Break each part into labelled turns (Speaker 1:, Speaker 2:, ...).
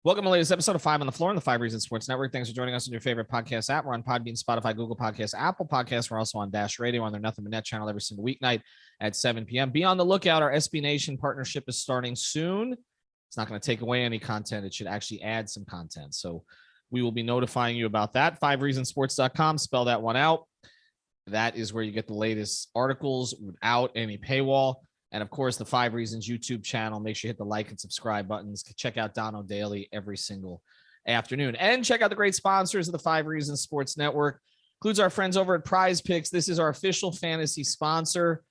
Speaker 1: Welcome to the latest episode of 5 on the Floor on the 5 Reasons Sports Network. Thanks for joining us on your favorite podcast app. We're on Podbean, Spotify, Google Podcasts, Apple Podcasts. We're also on Dash Radio on their Nothing But Net channel every single weeknight at 7 p.m. Be on the lookout. Our SB Nation partnership is starting soon. It's not going to take away any content. It should actually add some content. So we will be notifying you about that. 5reasonsports.com. Spell that one out. That is where you get the latest articles without any paywall. And, of course, the 5 Reasons YouTube channel. Make sure you hit the like and subscribe buttons. Check out Dono Daily every single afternoon. And check out the great sponsors of the 5 Reasons Sports Network. Includes our friends over at Prize Picks. This is our official fantasy sponsor.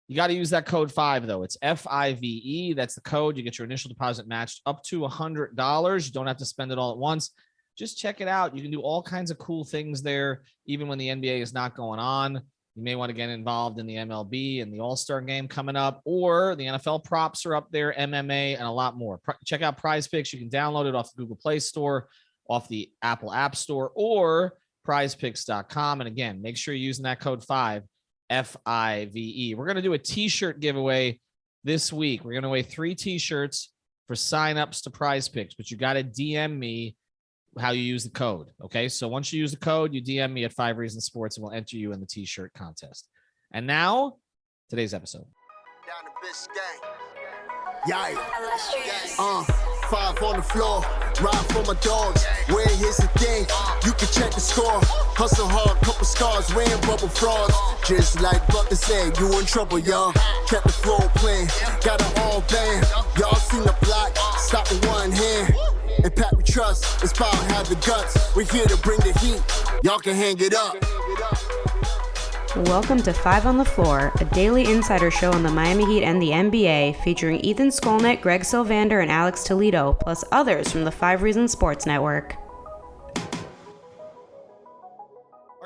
Speaker 1: You got to use that code 5, though. It's FIVE. That's the code. You get your initial deposit matched up to $100. You don't have to spend it all at once. Just check it out. You can do all kinds of cool things there, even when the NBA is not going on. You may want to get involved in the MLB and the All-Star game coming up, or the NFL props are up there, MMA, and a lot more. Check out Prize Picks. You can download it off the Google Play Store, off the Apple App Store, or prizepicks.com. And again, make sure you're using that code 5, FIVE. We're going to do a T-shirt giveaway this week. We're going to give away 3 T-shirts for sign-ups to Prize Picks, but you got to DM me how you use the code. Okay. So once you use the code, you DM me at 5 Reasons Sports and we'll enter you in the T-shirt contest. And now today's episode.
Speaker 2: Down the bitch gang. Yeah. 5 on the floor. Ride for my dogs. Where here's the thing. You can check the score. Hustle hard, couple scars, wearing bubble frauds. Just like Butler said, you in trouble, y'all. Kept the floor playing. Got it all banned. Y'all seen the block. Stop with one hand. And Pat we trust, it's power have the guts. We're here to bring the heat, y'all can hang it up.
Speaker 3: Welcome to 5 on the Floor, a daily insider show on the Miami Heat and the NBA, featuring Ethan Skolnick, Greg Sylvander, and Alex Toledo, plus others from the 5 Reasons Sports Network.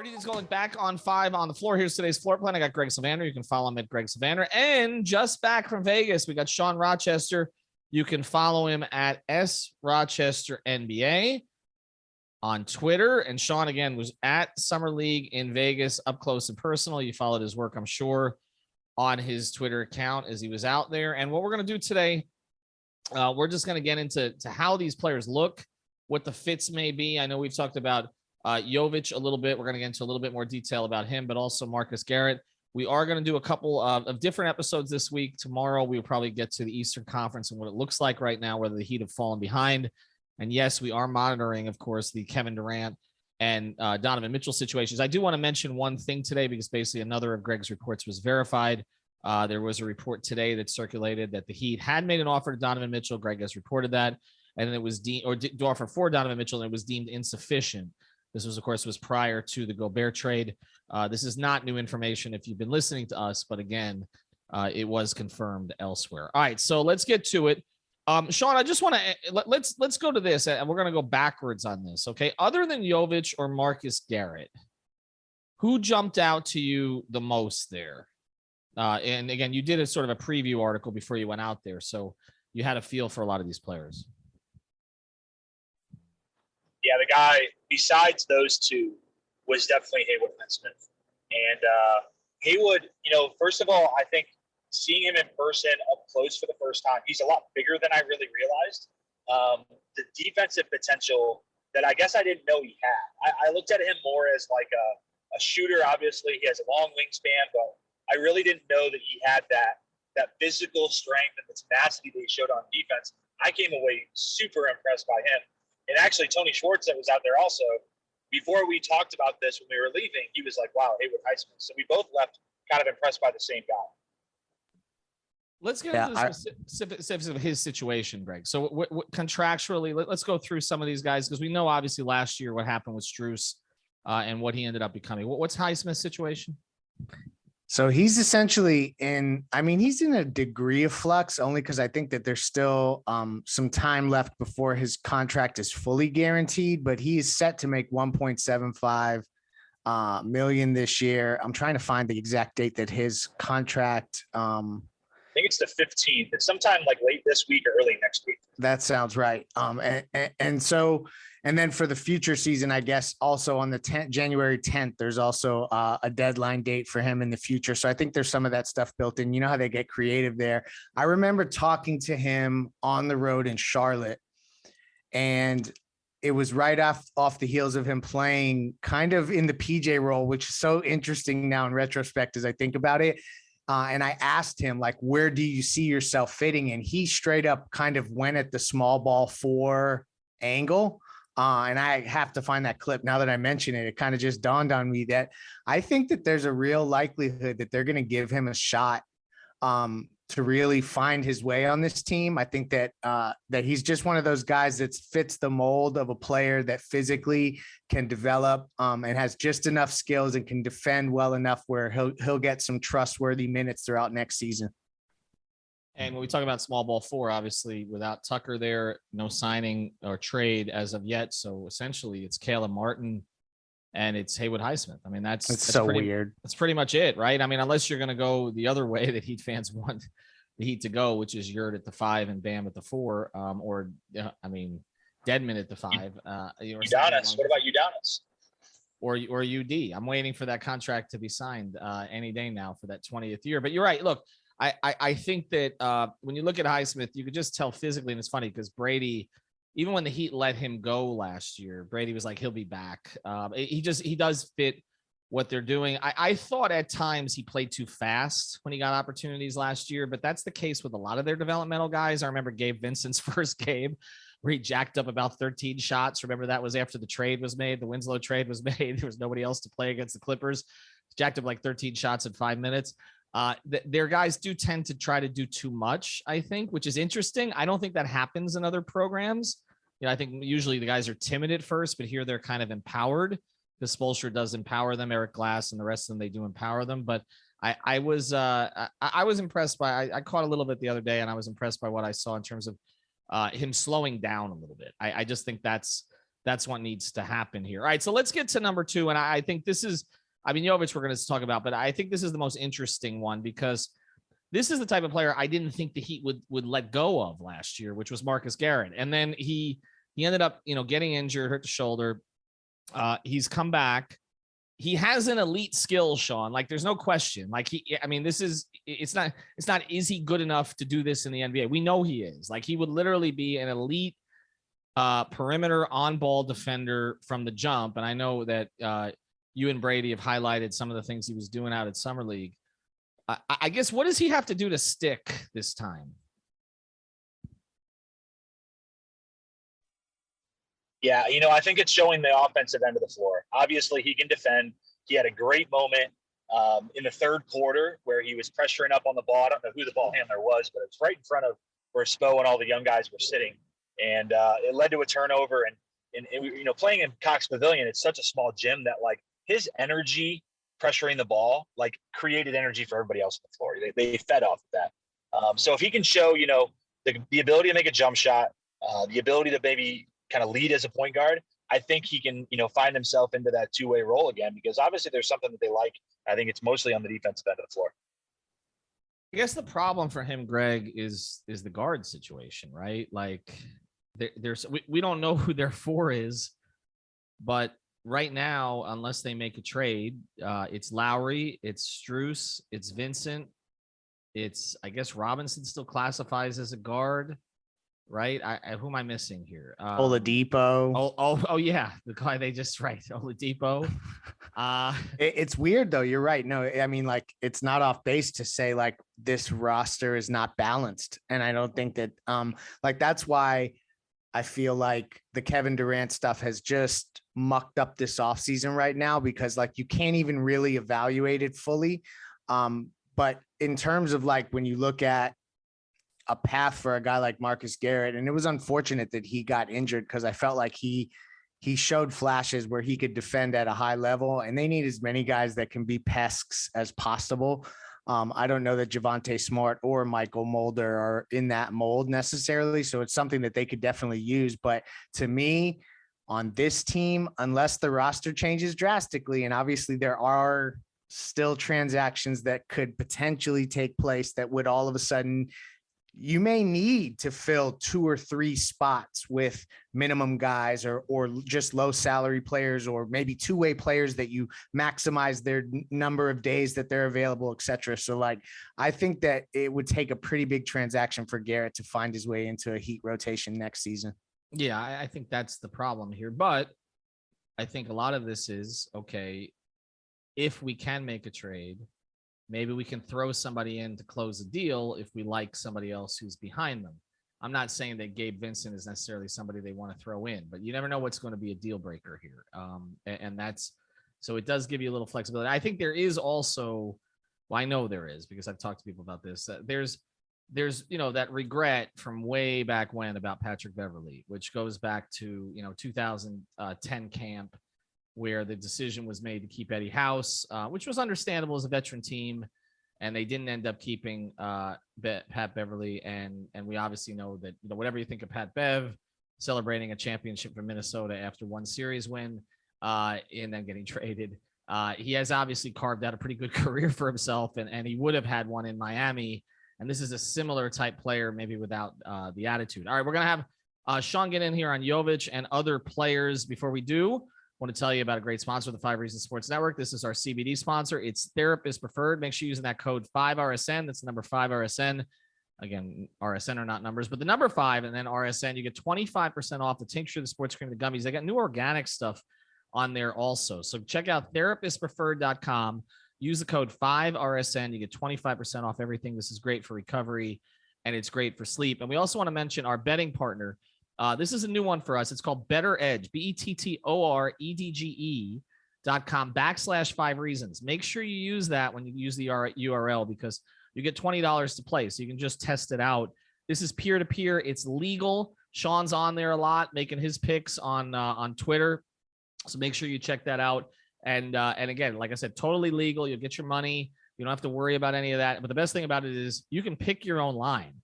Speaker 1: Ethan Skolnick back on 5 on the Floor. Here's today's floor plan. I got Greg Sylvander. You can follow him at Greg Sylvander. And just back from Vegas, we got Sean Rochester. You can follow him at SRochesterNBA on Twitter. And Sean, again, was at Summer League in Vegas, up close and personal. You followed his work, I'm sure, on his Twitter account as he was out there. And what we're going to do today, we're just going to get into how these players look, what the fits may be. I know we've talked about Jovic a little bit. We're going to get into a little bit more detail about him, but also Marcus Garrett. We are going to do a couple of different episodes this week. Tomorrow, we'll probably get to the Eastern Conference and what it looks like right now, whether the Heat have fallen behind. And yes, we are monitoring, of course, the Kevin Durant and Donovan Mitchell situations. I do want to mention one thing today, because basically another of Greg's reports was verified. There was a report today that circulated that the Heat had made an offer to Donovan Mitchell. Greg has reported that. And it was offer for Donovan Mitchell, and it was deemed insufficient. This was, of course, prior to the Gobert trade. This is not new information if you've been listening to us, but again, it was confirmed elsewhere. All right, so let's get to it. Sean, I just want to let's go to this, and we're going to go backwards on this. Okay, other than Jovic or Marcus Garrett, who jumped out to you the most there? And again, you did a sort of a preview article before you went out there, so you had a feel for a lot of these players.
Speaker 4: Yeah, the guy besides those two was definitely Haywood and Highsmith. And Haywood, first of all, I think seeing him in person up close for the first time, he's a lot bigger than I really realized. The defensive potential that I guess I didn't know he had. I looked at him more as like a shooter. Obviously, he has a long wingspan, but I really didn't know that he had that physical strength and the tenacity that he showed on defense. I came away super impressed by him. And actually, Tony Schwartz, that was out there also, before we talked about this when we were leaving, he was like, wow, Haywood Highsmith. So we both left kind of impressed by the same guy.
Speaker 1: Let's get into the specifics of his situation, Greg. So what contractually, let's go through some of these guys, because we know obviously last year what happened with Strus and what he ended up becoming. What's Highsmith's situation?
Speaker 5: So he's essentially he's in a degree of flux, only because I think that there's still some time left before his contract is fully guaranteed, but he is set to make $1.75 million this year. I'm trying to find the exact date that his contract. I
Speaker 4: think it's the 15th. It's sometime like late this week or early next week.
Speaker 5: That sounds right. And then for the future season, I guess also on the January 10th, there's also a deadline date for him in the future. So I think there's some of that stuff built in. You know how they get creative there. I remember talking to him on the road in Charlotte, And it was right off the heels of him playing kind of in the PJ role, which is so interesting now in retrospect as I think about it. And I asked him, like, where do you see yourself fitting? And he straight up kind of went at the small ball 4 angle. And I have to find that clip. Now that I mention it, it kind of just dawned on me that I think that there's a real likelihood that they're going to give him a shot to really find his way on this team. I think that that he's just one of those guys that fits the mold of a player that physically can develop and has just enough skills and can defend well enough where he'll get some trustworthy minutes throughout next season.
Speaker 1: And when we talk about small ball 4, obviously without Tucker there, no signing or trade as of yet. So essentially it's Caleb Martin and it's Haywood Highsmith. I mean, that's
Speaker 5: so weird.
Speaker 1: That's pretty much it, right? I mean, unless you're going to go the other way that Heat fans want the Heat to go, which is Yurt at the 5 and Bam at the 4, or I mean, Dedmon at the 5.
Speaker 4: Udonis. What about Udonis?
Speaker 1: Or UD? I'm waiting for that contract to be signed any day now for that 20th year. But you're right. Look, I think that when you look at Highsmith, you could just tell physically, and it's funny because Brady, even when the Heat let him go last year, Brady was like, he'll be back. He does fit what they're doing. I thought at times he played too fast when he got opportunities last year, but that's the case with a lot of their developmental guys. I remember Gabe Vincent's first game where he jacked up about 13 shots. Remember that was after the trade was made. The Winslow trade was made. There was nobody else to play against the Clippers. Jacked up like 13 shots in 5 minutes. Their guys do tend to try to do too much, I think, which is interesting. I don't think that happens in other programs. You know, I think usually the guys are timid at first, but here they're kind of empowered. The Spoelstra does empower them. Eric Glass and the rest of them, they do empower them. But I was impressed by. I caught a little bit the other day, and I was impressed by what I saw in terms of him slowing down a little bit. I just think that's what needs to happen here. All right, so let's get to number 2, and I think this is. I mean, Jovic we're going to talk about, but I think this is the most interesting one because this is the type of player I didn't think the Heat would let go of last year, which was Marcus Garrett. And then he ended up, getting injured, hurt the shoulder. He's come back. He has an elite skill, Sean. Like there's no question. Like it's not, is he good enough to do this in the NBA? We know he is. Like he would literally be an elite perimeter on ball defender from the jump. And I know that, you and Brady have highlighted some of the things he was doing out at Summer League. I guess, what does he have to do to stick this time?
Speaker 4: Yeah, I think it's showing the offensive end of the floor. Obviously, he can defend. He had a great moment in the third quarter where he was pressuring up on the ball. I don't know who the ball handler was, but it was right in front of where Spo and all the young guys were sitting. And it led to a turnover. And playing in Cox Pavilion, it's such a small gym that, like, his energy pressuring the ball, like, created energy for everybody else on the floor. They fed off of that. So if he can show, the ability to make a jump shot, the ability to maybe kind of lead as a point guard, I think he can, find himself into that two-way role again, because obviously there's something that they like. I think it's mostly on the defensive end of the floor.
Speaker 1: I guess the problem for him, Greg, is the guard situation, right? Like we don't know who their 4 is, but right now, unless they make a trade, it's Lowry, it's Strus, it's Vincent, it's, I guess Robinson still classifies as a guard, right? Who am I missing here?
Speaker 5: Oladipo.
Speaker 1: Oh yeah, the guy they just Oladipo.
Speaker 5: It's weird though. You're right. No, I mean, like, it's not off base to say like this roster is not balanced, and I don't think that that's why I feel like the Kevin Durant stuff has just mucked up this offseason right now, because like you can't even really evaluate it fully. But in terms of like when you look at a path for a guy like Marcus Garrett, and it was unfortunate that he got injured because I felt like he showed flashes where he could defend at a high level, and they need as many guys that can be pests as possible. I don't know that Javonte Smart or Michael Mulder are in that mold necessarily, so it's something that they could definitely use. But to me, on this team, unless the roster changes drastically, and obviously there are still transactions that could potentially take place that would all of a sudden, you may need to fill 2 or 3 spots with minimum guys or just low salary players, or maybe two-way players that you maximize their number of days that they're available, et cetera. So like, I think that it would take a pretty big transaction for Garrett to find his way into a Heat rotation next season.
Speaker 1: Yeah, I think that's the problem here. But I think a lot of this is, okay, if we can make a trade, maybe we can throw somebody in to close a deal if we like somebody else who's behind them. I'm not saying that Gabe Vincent is necessarily somebody they want to throw in, but you never know what's going to be a deal breaker here. And that's, so it does give you a little flexibility. I think there is also, well, I know there is because I've talked to people about this. There's, that regret from way back when about Patrick Beverley, which goes back to, 2010 camp, where the decision was made to keep Eddie House, which was understandable as a veteran team. And they didn't end up keeping Pat Beverley. And we obviously know that, whatever you think of Pat Bev, celebrating a championship for Minnesota after one series win and then getting traded, he has obviously carved out a pretty good career for himself. And he would have had one in Miami. And this is a similar type player, maybe without the attitude. All right, we're going to have Sean get in here on Jovic and other players. Before we do, I want to tell you about a great sponsor of the 5 Reasons Sports Network. This is our CBD sponsor. It's Therapist Preferred. Make sure you're using that code 5RSN. That's the number 5RSN. Again, RSN are not numbers, but the number 5 and then RSN. You get 25% off the tincture, the sports cream, the gummies. They got new organic stuff on there also. So check out therapistpreferred.com. Use the code 5RSN. You get 25% off everything. This is great for recovery, and it's great for sleep. And we also want to mention our betting partner. This is a new one for us. It's called Better Edge, BettorEdge.com/5 reasons. Make sure you use that when you use the URL because you get $20 to play. So you can just test it out. This is peer-to-peer. It's legal. Sean's on there a lot, making his picks on Twitter. So make sure you check that out. And again, like I said, totally legal. You'll get your money. You don't have to worry about any of that. But the best thing about it is you can pick your own line.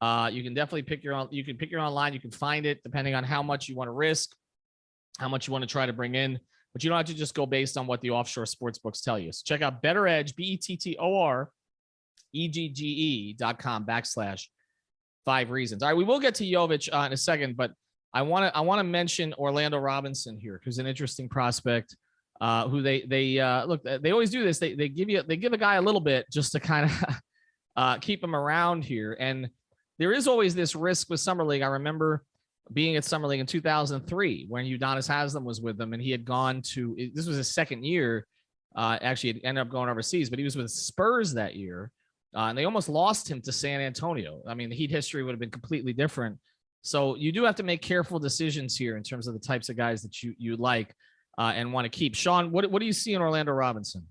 Speaker 1: You can definitely pick your own. You can pick your own line. You can find it depending on how much you want to risk, how much you want to try to bring in. But you don't have to just go based on what the offshore sports books tell you. So check out Better Edge, BettorEdge.com/5 reasons. All right, we will get to Jovic in a second, but I want to mention Orlando Robinson here, who's an interesting prospect. Who they look, they always do this. They give a guy a little bit just to kind of keep him around here. And there is always this risk with Summer League. I remember being at Summer League in 2003 when Udonis Haslem was with them, and he had gone to, this was his second year. Actually, it ended up going overseas, but he was with Spurs that year. And they almost lost him to San Antonio. I mean, the Heat history would have been completely different. So you do have to make careful decisions here in terms of the types of guys that you like. And want to keep. Sean, what do you see in Orlando Robinson?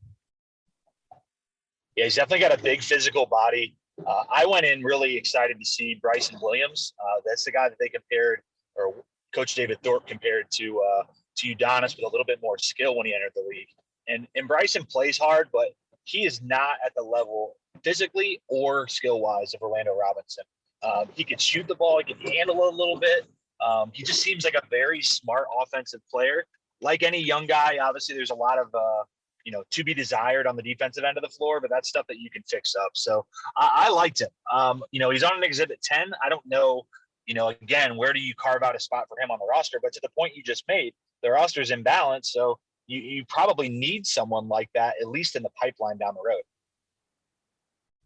Speaker 4: Yeah, he's definitely got a big physical body. I went in really excited to see Bryson Williams. That's the guy that they compared, or Coach David Thorpe compared to Udonis with a little bit more skill when he entered the league. And Bryson plays hard, but he is not at the level physically or skill-wise of Orlando Robinson. He can shoot the ball. He can handle it a little bit. He just seems like a very smart offensive player. Like any young guy, obviously there's a lot of, to be desired on the defensive end of the floor, but that's stuff that you can fix up. So I liked him. He's on an Exhibit 10. I don't know, again, where do you carve out a spot for him on the roster? But to the point you just made, the roster's in balance. So you probably need someone like that, at least in the pipeline down the road.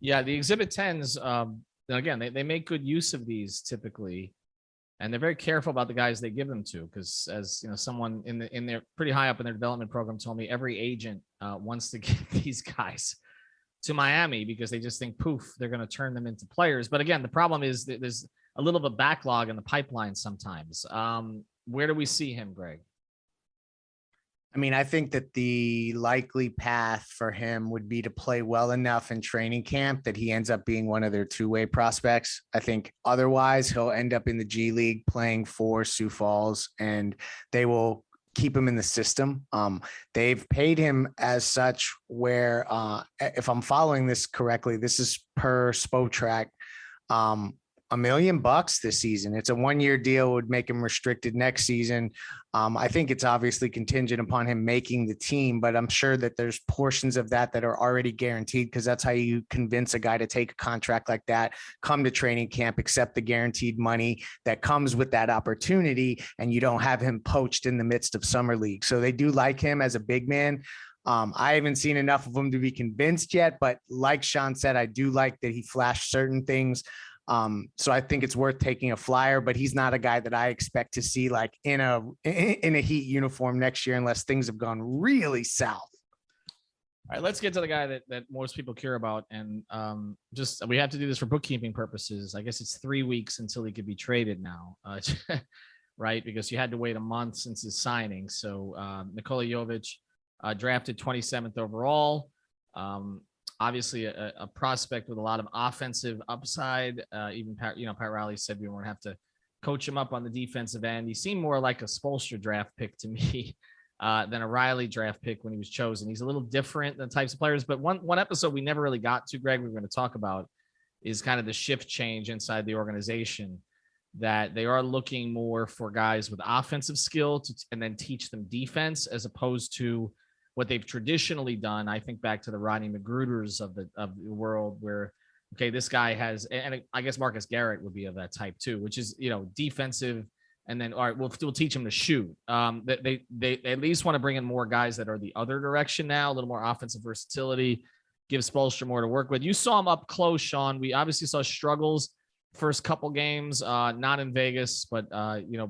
Speaker 1: Yeah, the Exhibit 10s, again, they make good use of these typically. And they're very careful about the guys they give them to, because as someone in their pretty high up in their development program told me, every agent wants to get these guys to Miami because they just think, poof, they're going to turn them into players. But again, the problem is that there's a little bit of backlog in the pipeline sometimes. Where do we see him, Greg?
Speaker 5: I mean, I think that the likely path for him would be to play well enough in training camp that he ends up being one of their two-way prospects. I think otherwise he'll end up in the G League playing for Sioux Falls, and they will keep him in the system. They've paid him as such where, if I'm following this correctly, this is per Spotrac, $1 million this season. It's a 1-year deal, would make him restricted next season. I think it's obviously contingent upon him making the team, but I'm sure that there's portions of that are already guaranteed, because that's how you convince a guy to take a contract like that, come to training camp, accept the guaranteed money that comes with that opportunity, and you don't have him poached in the midst of summer league. So they do like him as a big man. I haven't seen enough of him to be convinced yet, but like Sean said, I do like that he flashed certain things So I think it's worth taking a flyer, but he's not a guy that I expect to see like in a Heat uniform next year unless things have gone really south.
Speaker 1: All right, let's get to the guy that most people care about. And we have to do this for bookkeeping purposes. I guess it's 3 weeks until he could be traded now, right? Because you had to wait a month since his signing. So Nikola Jovic drafted 27th overall. Obviously a prospect with a lot of offensive upside. Even Pat Riley said we won't have to coach him up on the defensive end. He seemed more like a Spoelstra draft pick to me. Than a Riley draft pick when he was chosen. He's a little different than types of players, but one episode we never really got to, Greg, we were going to talk about is kind of the shift change inside the organization, that they are looking more for guys with offensive skill and then teach them defense, as opposed to what they've traditionally done. I think back to the Rodney Magruders of the world, where, okay, this guy has, and I guess Marcus Garrett would be of that type too, which is, defensive. And then, all right, we'll teach them to shoot. They at least want to bring in more guys that are the other direction now, a little more offensive versatility, give Spoelstra more to work with. You saw him up close, Sean. We obviously saw struggles first couple games, not in Vegas, but,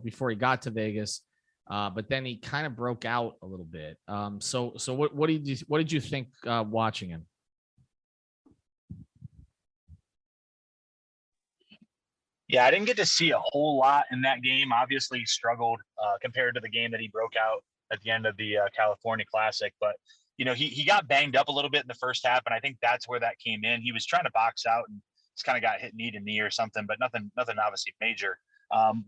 Speaker 1: before he got to Vegas. But then he kind of broke out a little bit. So what did you think watching him?
Speaker 4: Yeah, I didn't get to see a whole lot in that game. Obviously, he struggled compared to the game that he broke out at the end of the California Classic. But, he got banged up a little bit in the first half, and I think that's where that came in. He was trying to box out and just kind of got hit knee to knee or something, but nothing obviously major.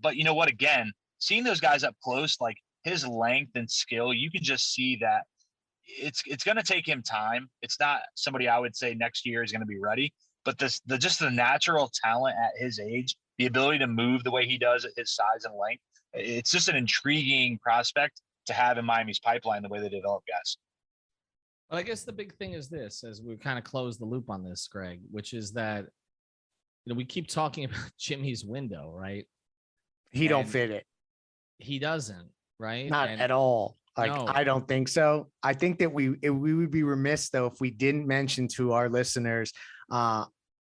Speaker 4: But you know what? Again, seeing those guys up close, like his length and skill, you can just see that it's going to take him time. It's not somebody I would say next year is going to be ready, but just the natural talent at his age, the ability to move the way he does at his size and length, it's just an intriguing prospect to have in Miami's pipeline, the way they develop guys.
Speaker 1: Well, I guess the big thing is this, as we kind of close the loop on this, Greg, which is that, we keep talking about Jimmy's window, right?
Speaker 5: He don't fit it.
Speaker 1: He doesn't, right?
Speaker 5: Not at all.
Speaker 1: No.
Speaker 5: I don't think so. I think that we would be remiss, though, if we didn't mention to our listeners,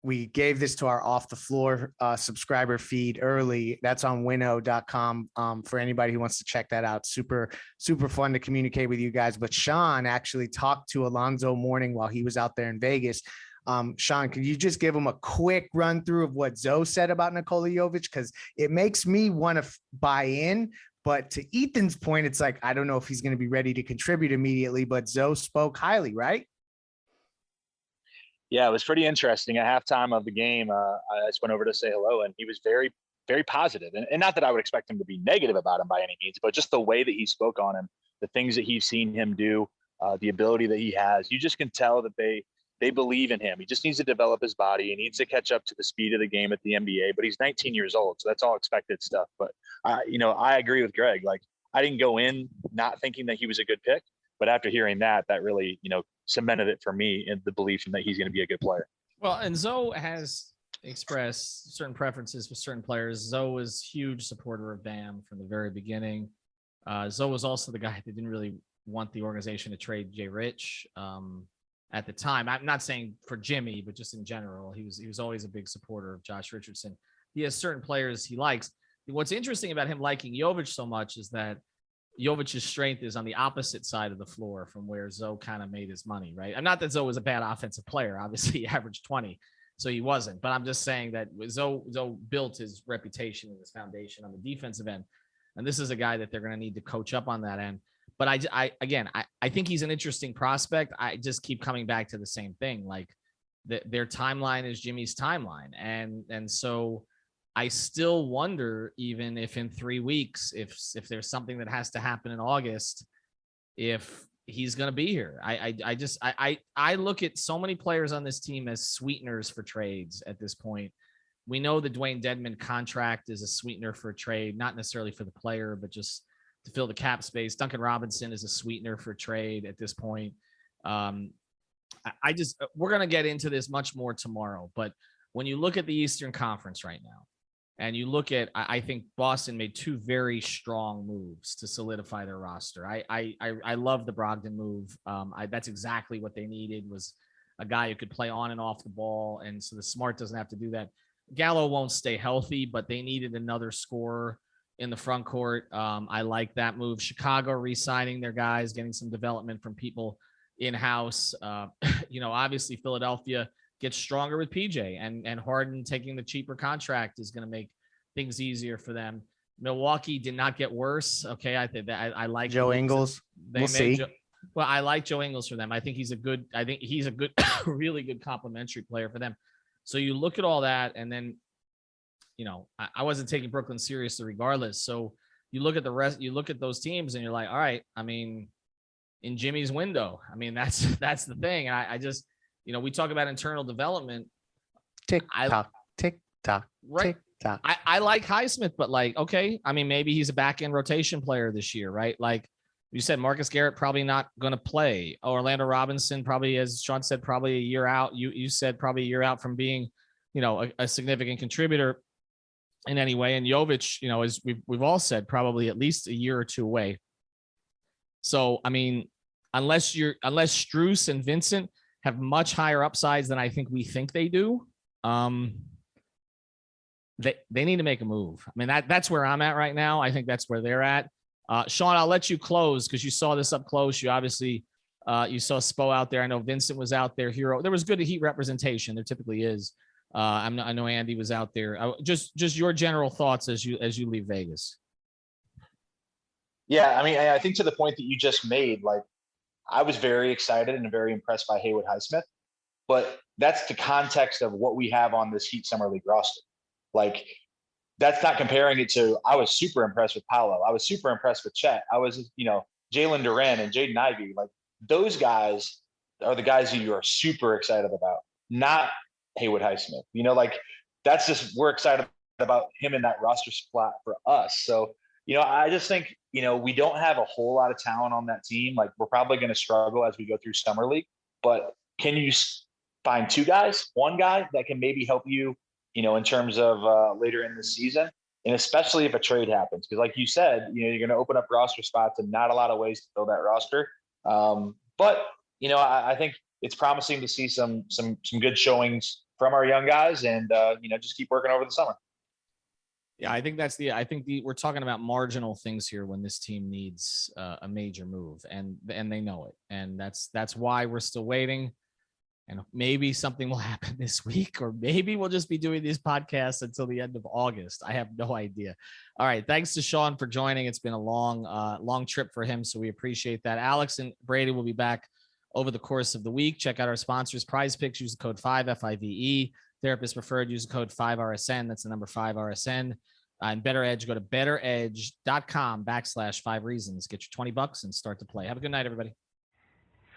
Speaker 5: we gave this to our Off the Floor subscriber feed early. That's on winnow.com for anybody who wants to check that out. Super, super fun to communicate with you guys. But Sean actually talked to Alonzo Mourning while he was out there in Vegas. Sean, could you just give him a quick run through of what Zoe said about Nikola Jovic? Because it makes me want to buy in. But to Ethan's point, it's like, I don't know if he's going to be ready to contribute immediately, but Zoe spoke highly, right?
Speaker 4: Yeah, it was pretty interesting. At halftime of the game, I just went over to say hello, and he was very, very positive. And not that I would expect him to be negative about him by any means, but just the way that he spoke on him, the things that he's seen him do, the ability that he has, you just can tell that they believe in him. He just needs to develop his body. He needs to catch up to the speed of the game at the NBA, but he's 19 years old. So that's all expected stuff. But, I agree with Greg. Like, I didn't go in not thinking that he was a good pick, but after hearing that really, cemented it for me in the belief that he's going to be a good player.
Speaker 1: Well, and Zoe has expressed certain preferences for certain players. Zoe was a huge supporter of Bam from the very beginning. Zoe was also the guy that didn't really want the organization to trade Jay Rich at the time. I'm not saying for Jimmy, but just in general, he was always a big supporter of Josh Richardson. He has certain players he likes. What's interesting about him liking Jovic so much is that Jovic's strength is on the opposite side of the floor from where Zoe kind of made his money, right? I'm not that Zoe was a bad offensive player. Obviously, he averaged 20, so he wasn't. But I'm just saying that Zoe built his reputation and his foundation on the defensive end. And this is a guy that they're going to need to coach up on that end. But I think he's an interesting prospect. I just keep coming back to the same thing. Like their timeline is Jimmy's timeline. And so I still wonder, even if in 3 weeks, if there's something that has to happen in August, if he's going to be here. I look at so many players on this team as sweeteners for trades at this point. We know the Dwayne Dedmon contract is a sweetener for a trade, not necessarily for the player, but just to fill the cap space. Duncan Robinson is a sweetener for trade at this point. We're going to get into this much more tomorrow, but when you look at the Eastern Conference right now, and you look at, I think Boston made two very strong moves to solidify their roster. I love the Brogdon move. That's exactly what they needed, was a guy who could play on and off the ball. And so the Smart doesn't have to do that. Gallo won't stay healthy, but they needed another scorer in the front court. I like that move. Chicago re-signing their guys, getting some development from people in-house. Obviously Philadelphia gets stronger with PJ, and Harden taking the cheaper contract is going to make things easier for them. Milwaukee did not get worse. Okay. I think that I like
Speaker 5: Joe Ingles. We'll see.
Speaker 1: I like Joe Ingles for them. I think he's a good, really good complimentary player for them. So you look at all that, and then, I wasn't taking Brooklyn seriously regardless. So you look at the rest, you look at those teams and you're like, all right, I mean, in Jimmy's window, I mean, that's the thing. And I just, we talk about internal development.
Speaker 5: Tick tock,
Speaker 1: right.
Speaker 5: Tick tock.
Speaker 1: I like Highsmith, but okay. I mean, maybe he's a back end rotation player this year, right? Like you said, Marcus Garrett probably not going to play. Orlando Robinson probably, as Sean said, probably a year out. You said probably a year out from being, a significant contributor in any way. And Jovic, as we've all said, probably at least a year or two away. So, I mean, unless Strus and Vincent have much higher upsides than I think we think they do, they need to make a move. I mean, that's where I'm at right now. I think that's where they're at. Sean, I'll let you close because you saw this up close. You obviously you saw Spo out there. I know Vincent was out there. Hero. There was good Heat representation. There typically is. I know Andy was out there. Just your general thoughts as you leave Vegas.
Speaker 6: Yeah, I mean, I think to the point that you just made, like, I was very excited and very impressed by Haywood Highsmith, but that's the context of what we have on this Heat Summer League roster. Like, that's not comparing it to, I was super impressed with Paolo. I was super impressed with Chet. I was, Jalen Duren and Jaden Ivey. Like, those guys are the guys who you are super excited about, not Haywood Highsmith. That's just, we're excited about him in that roster spot for us. So, I just think, we don't have a whole lot of talent on that team. Like, we're probably going to struggle as we go through Summer League, but can you find one guy that can maybe help you, in terms of later in the season, and especially if a trade happens, because like you said, you're going to open up roster spots and not a lot of ways to fill that roster. But I think it's promising to see some good showings from our young guys, and just keep working over the summer.
Speaker 1: Yeah, I think we're talking about marginal things here when this team needs a major move, and they know it, and that's why we're still waiting. And maybe something will happen this week, or maybe we'll just be doing these podcasts until the end of August. I have no idea. All right. Thanks to Sean for joining. It's been a long trip for him, so we appreciate that. Alex and Brady will be back over the course of the week. Check out our sponsors, Prize Picks. Use the code 5 FIVE. Therapist Preferred. Use the code 5RSN. That's the number 5RSN. And Better Edge. Go to betteredge.com/5 reasons. Get your $20 and start to play. Have a good night, everybody.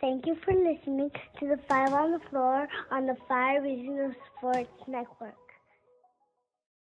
Speaker 7: Thank you for listening to the 5 on the Floor on the 5 Reasons Sports Network.